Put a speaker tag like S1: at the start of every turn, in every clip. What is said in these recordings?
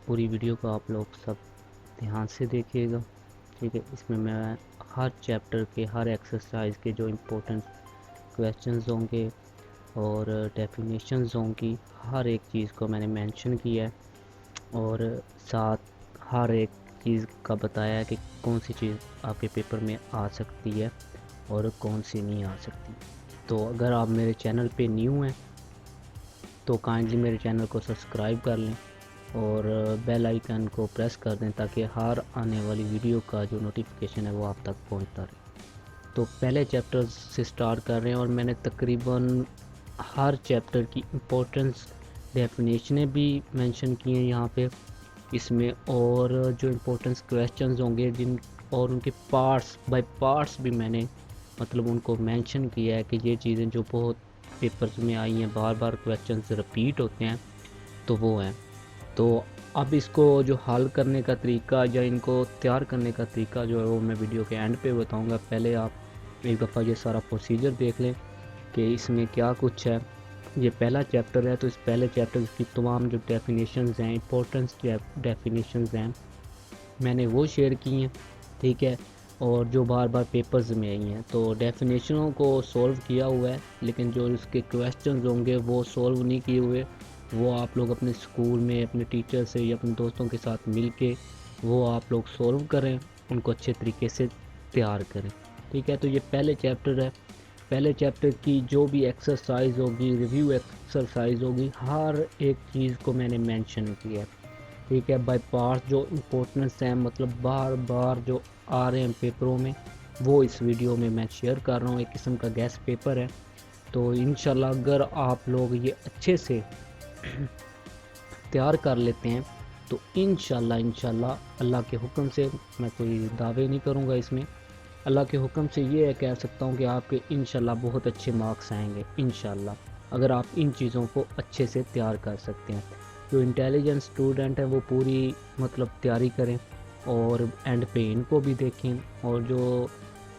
S1: پوری ویڈیو کو آپ لوگ سب دھیان سے دیکھیے گا، ٹھیک ہے۔ اس میں ہر چیپٹر کے ہر ایکسرسائز کے جو امپورٹنٹ کویشچنز ہوں گے اور ڈیفینیشنز ہوں گی، ہر ایک چیز کو میں نے مینشن کیا ہے، اور ساتھ ہر ایک چیز کا بتایا ہے کہ کون سی چیز آپ کے پیپر میں آ سکتی ہے اور کون سی نہیں آ سکتی۔ تو اگر آپ میرے چینل پہ نیو ہیں تو کائنڈلی میرے چینل کو سبسکرائب کر لیں اور بیل آئیکن کو پریس کر دیں تاکہ ہر آنے والی ویڈیو کا جو نوٹیفیکیشن ہے وہ آپ تک پہنچتا رہے۔ تو پہلے چیپٹر سے سٹارٹ کر رہے ہیں، اور میں نے تقریباً ہر چیپٹر کی امپورٹنس ڈیفینیشنیں بھی مینشن کی ہیں یہاں پہ اس میں، اور جو امپورٹنس کویشچنز ہوں گے اور ان کے پارٹس بائی پارٹس بھی میں نے مطلب ان کو مینشن کیا ہے کہ یہ چیزیں جو بہت پیپرز میں آئی ہیں، بار بار کویشچنز رپیٹ ہوتے ہیں تو وہ ہیں۔ تو اب اس کو جو حل کرنے کا طریقہ یا ان کو تیار کرنے کا طریقہ جو ہے وہ میں ویڈیو کے اینڈ پہ بتاؤں گا۔ پہلے آپ ایک دفعہ یہ سارا پروسیجر دیکھ لیں کہ اس میں کیا کچھ ہے۔ یہ پہلا چیپٹر ہے، تو اس پہلے چیپٹر کی تمام جو ڈیفینیشنز ہیں، امپورٹنس ڈیفینیشنز ہیں، میں نے وہ شیئر کی ہیں، ٹھیک ہے، اور جو بار بار پیپرز میں آئی ہیں۔ تو ڈیفینیشنوں کو سولو کیا ہوا ہے، لیکن جو اس کے کویشچنز ہوں گے وہ سولو نہیں کیے ہوئے، وہ آپ لوگ اپنے اسکول میں اپنے ٹیچر سے یا اپنے دوستوں کے ساتھ مل کے وہ آپ لوگ سولو کریں، ان کو اچھے طریقے سے تیار کریں، ٹھیک ہے۔ تو یہ پہلے چیپٹر ہے، پہلے چیپٹر کی جو بھی ایکسرسائز ہوگی، ریویو ایکسرسائز ہوگی، ہر ایک چیز کو میں نے مینشن کیا ہے، ٹھیک ہے، بائی پارٹس جو امپورٹنس ہیں، مطلب بار بار جو آ رہے ہیں پیپروں میں، وہ اس ویڈیو میں شیئر کر رہا ہوں۔ ایک قسم کا گیس پیپر ہے، تو انشاءاللہ اگر آپ لوگ یہ اچھے سے تیار کر لیتے ہیں تو انشاءاللہ اللہ کے حکم سے، میں کوئی دعوے نہیں کروں گا اس میں، اللہ کے حکم سے یہ کہہ سکتا ہوں کہ آپ کے انشاءاللہ بہت اچھے مارکس آئیں گے انشاءاللہ، اگر آپ ان چیزوں کو اچھے سے تیار کر سکتے ہیں۔ جو انٹیلیجنٹ اسٹوڈنٹ ہیں وہ پوری مطلب تیاری کریں اور اینڈ پہ ان کو بھی دیکھیں، اور جو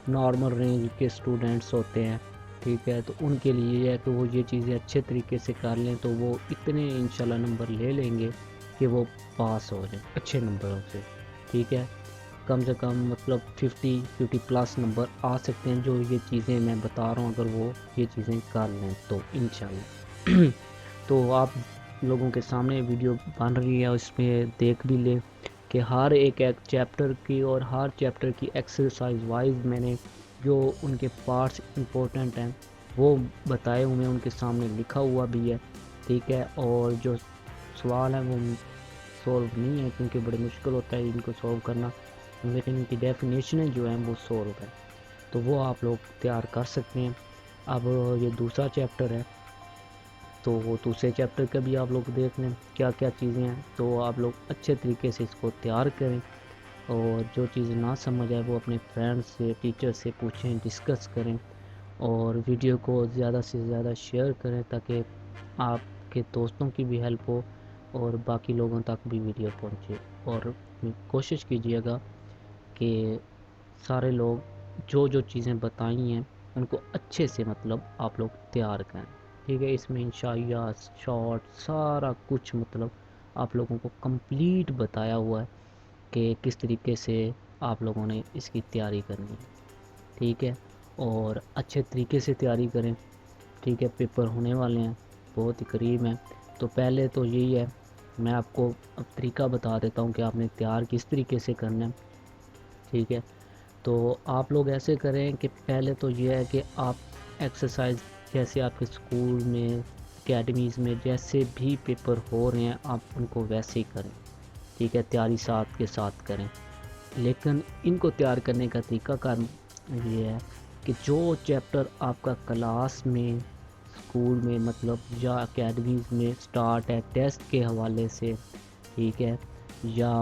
S1: نارمل رینج کے اسٹوڈنٹس ہوتے ہیں، ٹھیک ہے، تو ان کے لیے یہ ہے کہ وہ یہ چیزیں اچھے طریقے سے کر لیں تو وہ اتنے انشاءاللہ نمبر لے لیں گے کہ وہ پاس ہو جائیں اچھے نمبروں سے، ٹھیک ہے، کم سے کم مطلب 50 پلس نمبر آ سکتے ہیں جو یہ چیزیں میں بتا رہا ہوں، اگر وہ یہ چیزیں کر لیں تو انشاءاللہ۔ تو آپ لوگوں کے سامنے ویڈیو بن رہی ہے، اس میں دیکھ بھی لیں کہ ہر ایک چیپٹر کی اور ہر چیپٹر کی ایکسرسائز وائز میں نے جو ان کے پارٹس امپورٹنٹ ہیں وہ بتائے ہوئے ہیں، ان کے سامنے لکھا ہوا بھی ہے، ٹھیک ہے، اور جو سوال ہیں وہ سولو نہیں ہے کیونکہ بڑے مشکل ہوتا ہے ان کو سولو کرنا، لیکن ان کی ڈیفینیشنیں جو ہیں وہ سولو ہیں، تو وہ آپ لوگ تیار کر سکتے ہیں۔ اب یہ دوسرا چیپٹر ہے، تو وہ دوسرے چیپٹر کا بھی آپ لوگ دیکھ لیں کیا کیا چیزیں ہیں، تو آپ لوگ اچھے طریقے سے اس کو تیار کریں، اور جو چیز نہ سمجھ آئے وہ اپنے فرینڈ سے ٹیچر سے پوچھیں، ڈسکس کریں، اور ویڈیو کو زیادہ سے زیادہ شیئر کریں تاکہ آپ کے دوستوں کی بھی ہیلپ ہو اور باقی لوگوں تک بھی ویڈیو پہنچے، اور کوشش کیجیے گا کہ سارے لوگ جو جو چیزیں بتائی ہیں ان کو اچھے سے مطلب آپ لوگ تیار کریں، ٹھیک ہے۔ اس میں انشاءاللہ شارٹ سارا کچھ مطلب آپ لوگوں کو کمپلیٹ بتایا ہوا ہے کہ کس طریقے سے آپ لوگوں نے اس کی تیاری کرنی ہے، ٹھیک ہے، اور اچھے طریقے سے تیاری کریں، ٹھیک ہے، پیپر ہونے والے ہیں، بہت ہی قریب ہیں۔ تو پہلے تو یہی ہے، میں آپ کو اب طریقہ بتا دیتا ہوں کہ آپ نے تیار کس طریقے سے کرنا ہے، ٹھیک ہے۔ تو آپ لوگ ایسے کریں کہ پہلے تو یہ ہے کہ آپ ایکسرسائز جیسے آپ کے اسکول میں اکیڈمیز میں جیسے بھی پیپر ہو رہے ہیں آپ ان کو ویسے ہی کریں، ٹھیک ہے، تیاری ساتھ کے ساتھ کریں، لیکن ان کو تیار کرنے کا طریقہ کار یہ ہے کہ جو چیپٹر آپ کا کلاس میں اسکول میں مطلب یا اکیڈمیز میں سٹارٹ ہے ٹیسٹ کے حوالے سے، ٹھیک ہے، یا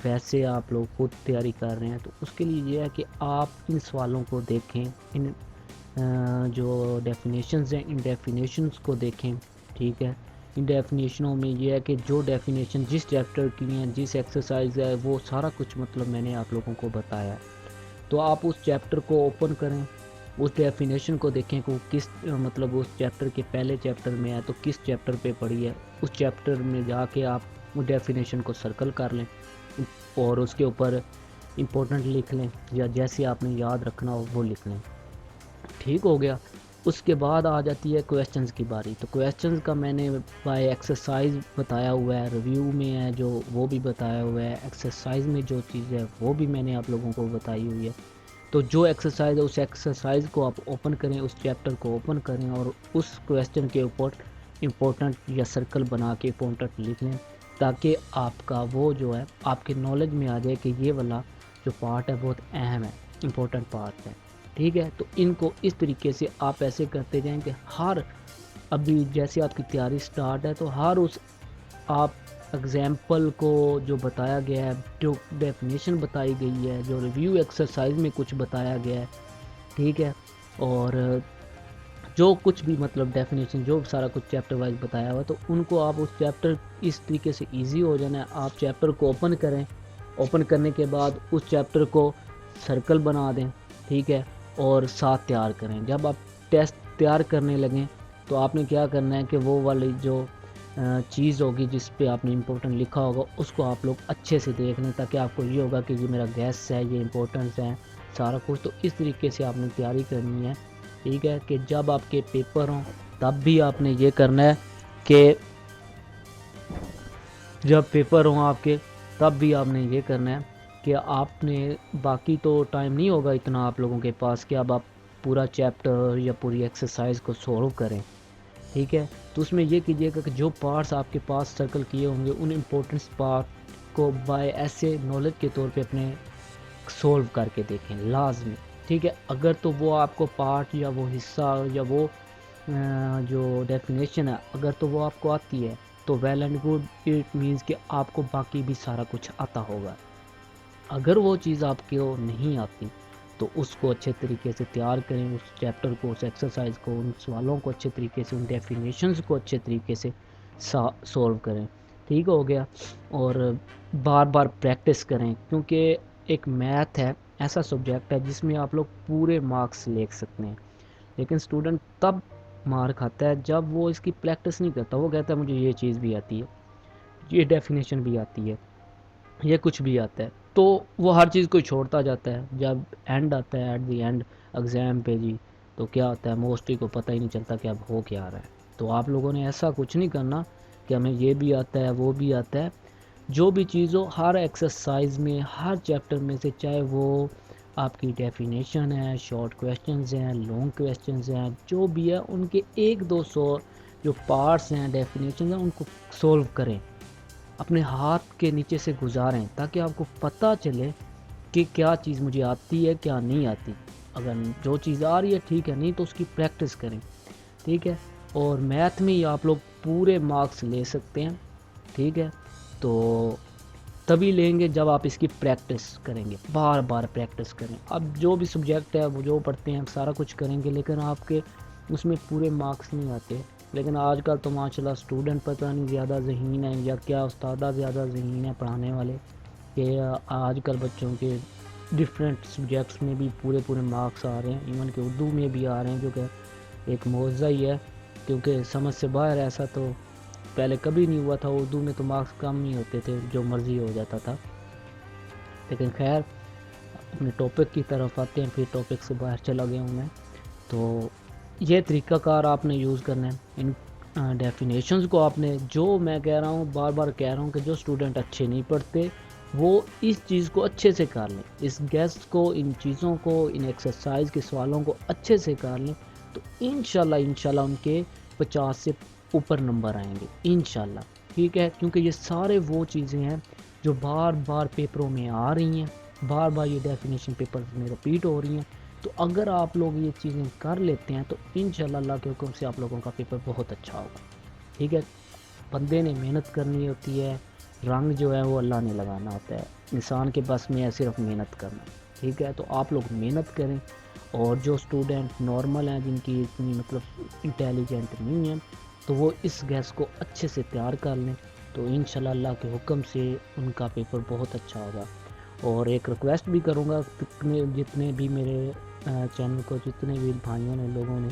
S1: ویسے آپ لوگ خود تیاری کر رہے ہیں، تو اس کے لیے یہ ہے کہ آپ ان سوالوں کو دیکھیں، ان جو ڈیفینیشنز ہیں ان ڈیفینیشنز کو دیکھیں، ٹھیک ہے۔ ان ڈیفینیشنوں میں یہ ہے کہ جو ڈیفینیشن جس چیپٹر کی ہیں، جس ایکسرسائز ہے، وہ سارا کچھ مطلب میں نے آپ لوگوں کو بتایا ہے، تو آپ اس چیپٹر کو اوپن کریں، اس ڈیفینیشن کو دیکھیں کہ وہ کس مطلب اس چیپٹر کے پہلے چیپٹر میں ہے تو کس چیپٹر پہ پڑھی ہے، اس چیپٹر میں جا کے آپ وہ ڈیفینیشن کو سرکل کر لیں اور اس کے اوپر امپورٹنٹ لکھ لیں یا جیسے آپ نے یاد رکھنا ہو وہ لکھ لیں. ٹھیک ہو گیا. اس کے بعد آ جاتی ہے کویسچنز کی باری. تو کویسچنز کا میں نے بائی ایکسرسائز بتایا ہوا ہے, ریویو میں ہے جو وہ بھی بتایا ہوا ہے, ایکسرسائز میں جو چیز ہے وہ بھی میں نے آپ لوگوں کو بتائی ہوئی ہے. تو جو ایکسرسائز ہے اس ایکسرسائز کو آپ اوپن کریں, اس چیپٹر کو اوپن کریں اور اس کویسچن کے اوپر امپورٹنٹ یا سرکل بنا کے امپورٹنٹ لکھ لیں, تاکہ آپ کا وہ جو ہے آپ کے نالج میں آ جائے کہ یہ والا جو پارٹ ہے بہت اہم ہے, امپورٹنٹ پارٹ ہے. ٹھیک ہے, تو ان کو اس طریقے سے آپ ایسے کرتے جائیں کہ ہر ابھی جیسے آپ کی تیاری سٹارٹ ہے تو ہر اس آپ اگزامپل کو جو بتایا گیا ہے, جو ڈیفینیشن بتائی گئی ہے, جو ریویو ایکسرسائز میں کچھ بتایا گیا ہے, ٹھیک ہے, اور جو کچھ بھی مطلب ڈیفینیشن جو سارا کچھ چیپٹر وائز بتایا ہوا, تو ان کو آپ اس چیپٹر اس طریقے سے ایزی ہو جانا ہے. آپ چیپٹر کو اوپن کریں, اوپن کرنے کے بعد اس چیپٹر کو سرکل بنا دیں, ٹھیک ہے, اور ساتھ تیار کریں. جب آپ ٹیسٹ تیار کرنے لگیں تو آپ نے کیا کرنا ہے کہ وہ والی جو چیز ہوگی جس پہ آپ نے امپورٹنٹ لکھا ہوگا اس کو آپ لوگ اچھے سے دیکھ لیں, تاکہ آپ کو یہ ہوگا کہ یہ میرا گیس ہے, یہ امپورٹنس ہے سارا کچھ. تو اس طریقے سے آپ نے تیاری کرنی ہے, ٹھیک ہے, کہ جب آپ کے پیپر ہوں تب بھی آپ نے یہ کرنا ہے کہ جب پیپر ہوں آپ کے تب بھی آپ نے یہ کرنا ہے کہ آپ نے باقی تو ٹائم نہیں ہوگا اتنا آپ لوگوں کے پاس کہ اب آپ پورا چیپٹر یا پوری ایکسرسائز کو سولو کریں, ٹھیک ہے. تو اس میں یہ کیجیے گا کہ جو پارٹس آپ کے پاس سرکل کیے ہوں گے ان امپورٹنس پارٹ کو بائی ایسے نالج کے طور پہ اپنے سولو کر کے دیکھیں لازمی, ٹھیک ہے. اگر تو وہ آپ کو پارٹ یا وہ حصہ یا وہ جو ڈیفینیشن ہے اگر تو وہ آپ کو آتی ہے تو well and good, it means کہ آپ کو باقی بھی سارا کچھ آتا ہوگا. اگر وہ چیز آپ کو نہیں آتی تو اس کو اچھے طریقے سے تیار کریں, اس چیپٹر کو, اس ایکسرسائز کو, ان سوالوں کو اچھے طریقے سے, ان ڈیفینیشنز کو اچھے طریقے سے سولو کریں, ٹھیک ہو گیا. اور بار بار پریکٹس کریں, کیونکہ ایک میتھ ہے ایسا سبجیکٹ ہے جس میں آپ لوگ پورے مارکس لے سکتے ہیں, لیکن اسٹوڈنٹ تب مار کھاتا ہے جب وہ اس کی پریکٹس نہیں کرتا. وہ کہتا ہے مجھے یہ چیز بھی آتی ہے, یہ ڈیفینیشن بھی آتی ہے, یہ کچھ بھی آتا ہے, تو وہ ہر چیز کو چھوڑتا جاتا ہے. جب اینڈ آتا ہے, ایٹ دی اینڈ ایگزام پہ جی, تو کیا ہوتا ہے موسٹلی کو پتہ ہی نہیں چلتا کہ اب ہو کیا رہا ہے. تو آپ لوگوں نے ایسا کچھ نہیں کرنا کہ ہمیں یہ بھی آتا ہے وہ بھی آتا ہے. جو بھی چیز ہو ہر ایکسرسائز میں, ہر چیپٹر میں سے, چاہے وہ آپ کی ڈیفینیشن ہے, شارٹ کویسچنز ہیں, لانگ کویسچنز ہیں, جو بھی ہے ان کے 1-2 جو پارٹس ہیں, ڈیفینیشنز ہیں, ان کو سولو کریں, اپنے ہاتھ کے نیچے سے گزاریں, تاکہ آپ کو پتہ چلے کہ کیا چیز مجھے آتی ہے کیا نہیں آتی. اگر جو چیز آ رہی ہے ٹھیک ہے, نہیں تو اس کی پریکٹس کریں, ٹھیک ہے. اور میتھ میں ہی آپ لوگ پورے مارکس لے سکتے ہیں, ٹھیک ہے. تو تبھی لیں گے جب آپ اس کی پریکٹس کریں گے, بار بار پریکٹس کریں. اب جو بھی سبجیکٹ ہے وہ جو پڑھتے ہیں سارا کچھ کریں گے, لیکن آپ کے اس میں پورے مارکس نہیں آتے. لیکن آج کل تو ماشاءاللہ اسٹوڈنٹ پتہ نہیں زیادہ ذہین ہے یا کیا استادہ زیادہ ذہین ہے پڑھانے والے, کہ آج کل بچوں کے ڈفرینٹ سبجیکٹس میں بھی پورے مارکس آ رہے ہیں, ایون کہ اردو میں بھی آ رہے ہیں, جو کہ ایک معجزہ ہی ہے, کیونکہ سمجھ سے باہر. ایسا تو پہلے کبھی نہیں ہوا تھا, اردو میں تو مارکس کم ہی ہوتے تھے, جو مرضی ہو جاتا تھا. لیکن خیر اپنے ٹاپک کی طرف آتے ہیں, پھر ٹاپک سے باہر چلا گیا ہوں میں. تو یہ طریقہ کار آپ نے یوز کرنا ہے. ان ڈیفینیشنز کو آپ نے, جو میں کہہ رہا ہوں بار بار کہہ رہا ہوں کہ جو اسٹوڈنٹ اچھے نہیں پڑھتے وہ اس چیز کو اچھے سے کر لیں, اس گیس کو, ان چیزوں کو, ان ایکسرسائز کے سوالوں کو اچھے سے کر لیں, تو انشاءاللہ ان کے 50 سے اوپر نمبر آئیں گے انشاءاللہ, ٹھیک ہے. کیونکہ یہ سارے وہ چیزیں ہیں جو بار بار پیپروں میں آ رہی ہیں, بار بار یہ ڈیفینیشن پیپر میں رپیٹ ہو رہی ہیں. تو اگر آپ لوگ یہ چیزیں کر لیتے ہیں تو انشاءاللہ اللہ کے حکم سے آپ لوگوں کا پیپر بہت اچھا ہوگا, ٹھیک ہے. بندے نے محنت کرنی ہوتی ہے, رنگ جو ہے وہ اللہ نے لگانا ہوتا ہے, انسان کے بس میں ہے صرف محنت کرنا, ٹھیک ہے. تو آپ لوگ محنت کریں. اور جو اسٹوڈنٹ نارمل ہیں, جن کی اتنی مطلب انٹیلیجنٹ نہیں ہیں, تو وہ اس گیس کو اچھے سے تیار کر لیں, تو انشاءاللہ اللہ کے حکم سے ان کا پیپر بہت اچھا ہوگا. اور ایک ریکویسٹ بھی کروں گا, جتنے بھی میرے چینل کو, جتنے بھی بھائیوں نے, لوگوں نے,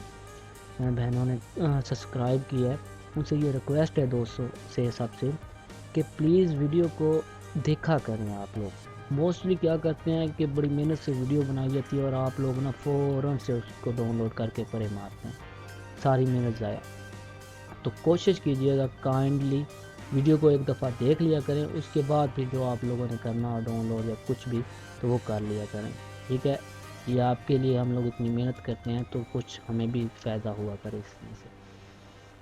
S1: بہنوں نے سبسکرائب کیا ہے, ان سے یہ ریکویسٹ ہے دوستوں سے, سب سے, کہ پلیز ویڈیو کو دیکھا کریں آپ لوگ۔ موسٹلی کیا کرتے ہیں کہ بڑی محنت سے ویڈیو بنائی جاتی ہے اور آپ لوگ نا فوراً سے اس کو ڈاؤن لوڈ کر کے پرے مارتے ہیں، ساری محنت ضائع۔ تو کوشش کیجیے گا کائنڈلی ویڈیو کو ایک دفعہ دیکھ لیا کریں، اس کے بعد پھر جو آپ لوگوں نے کرنا ڈاؤن لوڈ یا کچھ بھی تو وہ کر لیا کریں، ٹھیک ہے؟ یہ آپ کے لیے ہم لوگ اتنی محنت کرتے ہیں تو کچھ ہمیں بھی فائدہ ہوا کرے اس میں سے۔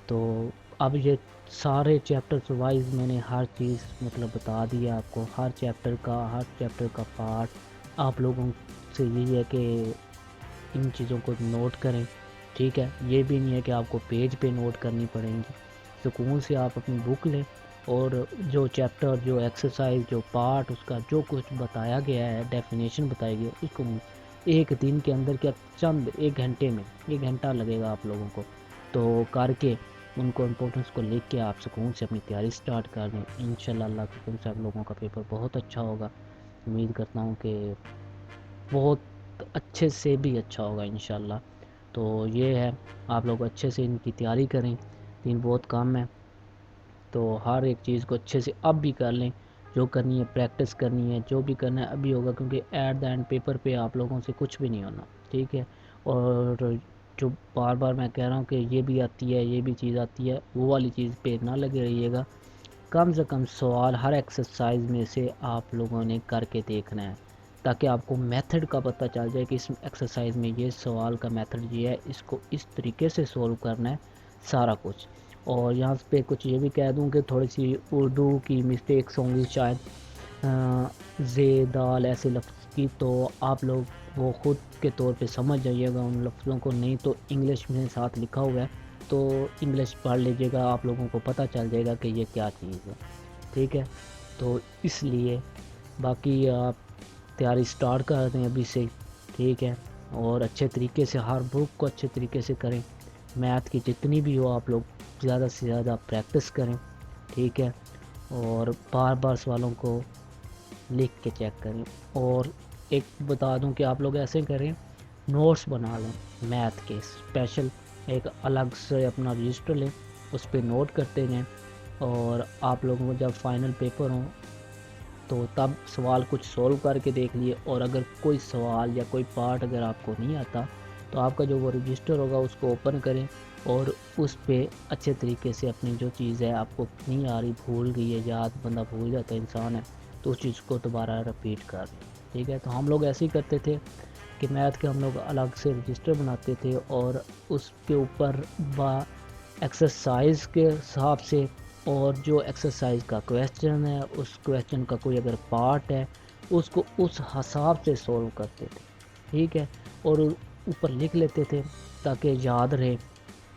S1: تو اب یہ سارے چیپٹرز وائز میں نے ہر چیز مطلب بتا دیا آپ کو، ہر چیپٹر کا پارٹ آپ لوگوں سے یہی ہے کہ ان چیزوں کو نوٹ کریں، ٹھیک ہے؟ یہ بھی نہیں ہے کہ آپ کو پیج پہ نوٹ کرنی پڑیں گی، سکون سے آپ اپنی بک لیں اور جو چیپٹر، جو ایکسرسائز، جو پارٹ، اس کا جو کچھ بتایا گیا ہے، ڈیفینیشن بتائی گئی ہے، اس کو ایک دن کے اندر کیا چند ایک گھنٹے میں، 1 گھنٹہ لگے گا آپ لوگوں کو، تو کر کے ان کو امپورٹنس کو لکھ کے آپ سکون سے اپنی تیاری سٹارٹ کر دیں۔ انشاءاللہ اللہ کے حکم سے آپ لوگوں کا پیپر بہت اچھا ہوگا، امید کرتا ہوں کہ بہت اچھے سے بھی اچھا ہوگا انشاءاللہ۔ تو یہ ہے، آپ لوگ اچھے سے ان کی تیاری کریں، دن بہت کم ہے تو ہر ایک چیز کو اچھے سے اب بھی کر لیں، جو کرنی ہے پریکٹس کرنی ہے، جو بھی کرنا ہے ابھی ہوگا، کیونکہ ایٹ دا اینڈ پیپر پہ آپ لوگوں سے کچھ بھی نہیں ہونا، ٹھیک ہے؟ اور جو بار بار میں کہہ رہا ہوں کہ یہ بھی آتی ہے، یہ بھی چیز آتی ہے، وہ والی چیز پہ نہ لگے رہیے گا، کم سے کم سوال ہر ایکسرسائز میں سے آپ لوگوں نے کر کے دیکھنا ہے، تاکہ آپ کو میتھڈ کا پتہ چل جائے کہ اس ایکسرسائز میں یہ سوال کا میتھڈ یہ ہے، اس کو اس طریقے سے سولو کرنا ہے سارا کچھ۔ اور یہاں پہ کچھ یہ بھی کہہ دوں کہ تھوڑی سی اردو کی مسٹیکس ہوں گی شاید، زے دال ایسے لفظ کی، تو آپ لوگ وہ خود کے طور پہ سمجھ جائیے گا ان لفظوں کو، نہیں تو انگلش میں ساتھ لکھا ہوا ہے تو انگلش پڑھ لیجیے گا، آپ لوگوں کو پتہ چل جائے گا کہ یہ کیا چیز ہے، ٹھیک ہے؟ تو اس لیے باقی آپ تیاری سٹارٹ کر دیں ابھی سے، ٹھیک ہے؟ اور اچھے طریقے سے ہر بک کو اچھے طریقے سے کریں، میتھ کی جتنی بھی ہو آپ لوگ زیادہ سے زیادہ پریکٹس کریں، ٹھیک ہے؟ اور بار بار سوالوں کو لکھ کے چیک کریں۔ اور ایک بتا دوں کہ آپ لوگ ایسے کریں، نوٹس بنا لیں میتھ کے اسپیشل، ایک الگ سے اپنا رجسٹر لیں، اس پہ نوٹ کرتے جائیں، اور آپ لوگوں کو جب فائنل پیپر ہوں تو تب سوال کچھ سولو کر کے دیکھ لیے، اور اگر کوئی سوال یا کوئی پارٹ اگر آپ کو نہیں آتا تو آپ کا جو وہ رجسٹر ہوگا اس کو اوپن کریں اور اس پہ اچھے طریقے سے اپنی جو چیز ہے آپ کو نہیں آ رہی، بھول گئی ہے، یاد بندہ بھول جاتا ہے انسان ہے، تو اس چیز کو دوبارہ رپیٹ کر لیں، ٹھیک ہے؟ تو ہم لوگ ایسے ہی کرتے تھے کہ میتھ کے ہم لوگ الگ سے رجسٹر بناتے تھے اور اس کے اوپر با ایکسرسائز کے حساب سے، اور جو ایکسرسائز کا کویسچن ہے اس کویسچن کا کوئی اگر پارٹ ہے اس کو اس حساب سے سولو کرتے تھے، ٹھیک ہے؟ اور اوپر لکھ لیتے تھے تاکہ یاد رہے،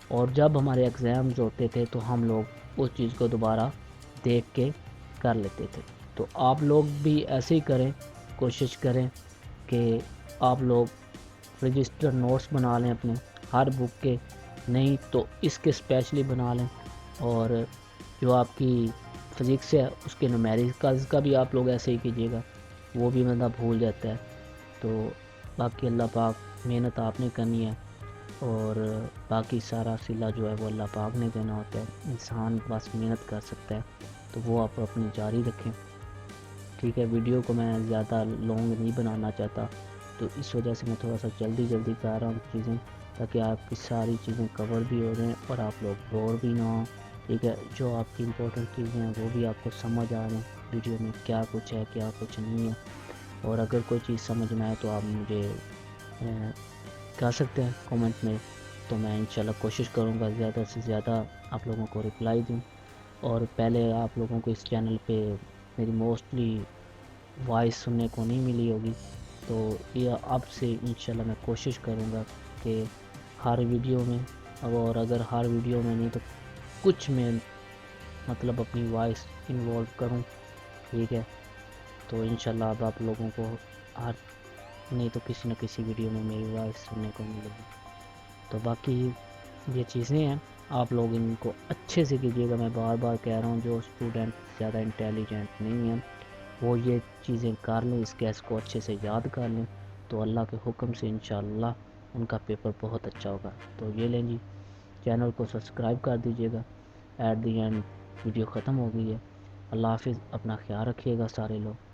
S1: اور جب ہمارے ایگزامز ہوتے تھے تو ہم لوگ اس چیز کو دوبارہ دیکھ کے کر لیتے تھے۔ تو آپ لوگ بھی ایسے ہی کریں، کوشش کریں کہ آپ لوگ رجسٹر نوٹس بنا لیں اپنے ہر بک کے، نہیں تو اس کے اسپیشلی بنا لیں، اور جو آپ کی فزکس ہے اس کے نومیریکلز کا بھی آپ لوگ ایسے ہی کیجیے گا، وہ بھی بندہ بھول جاتا ہے۔ تو باقی اللہ پاک محنت آپ نے کرنی ہے، اور باقی سارا صلہ جو ہے وہ اللہ پاک نے دینا ہوتا ہے، انسان بس محنت کر سکتا ہے، تو وہ آپ اپنی جاری رکھیں، ٹھیک ہے؟ ویڈیو کو میں زیادہ لانگ نہیں بنانا چاہتا، تو اس وجہ سے میں تھوڑا سا جلدی کر رہا ہوں چیزیں، تاکہ آپ کی ساری چیزیں کور بھی ہو جائیں اور آپ لوگ بور بھی نہ ہوں، ٹھیک ہے؟ جو آپ کی امپورٹنٹ چیزیں ہیں وہ بھی آپ کو سمجھ آ رہے ہیں ویڈیو میں، کیا کچھ ہے کیا کچھ نہیں ہے، اور اگر کوئی چیز سمجھ میں آئے تو آپ مجھے کہہ سکتے ہیں کومنٹ میں، تو میں انشاءاللہ کوشش کروں گا زیادہ سے زیادہ آپ لوگوں کو رپلائی دوں۔ اور پہلے آپ لوگوں کو اس چینل پہ میری موسٹلی وائس سننے کو نہیں ملی ہوگی، تو یہ اب سے انشاءاللہ میں کوشش کروں گا کہ ہر ویڈیو میں، اور اگر ہر ویڈیو میں نہیں تو کچھ میں مطلب اپنی وائس انوالو کروں، ٹھیک ہے؟ تو انشاءاللہ اب آپ لوگوں کو ہر نہیں تو کسی نہ کسی ویڈیو میں میری وائس سننے کو ملے گی۔ تو باقی یہ چیزیں ہیں، آپ لوگ ان کو اچھے سے کیجیے گا، میں بار بار کہہ رہا ہوں، جو اسٹوڈنٹ زیادہ انٹیلیجنٹ نہیں ہیں وہ یہ چیزیں کر لیں، اس کیس کو اچھے سے یاد کر لیں، تو اللہ کے حکم سے انشاءاللہ ان کا پیپر بہت اچھا ہوگا۔ تو یہ لیں جی، چینل کو سبسکرائب کر دیجیے گا، ایٹ دی اینڈ ویڈیو ختم ہو گئی ہے، اللہ حافظ، اپنا خیال رکھیے گا سارے لوگ.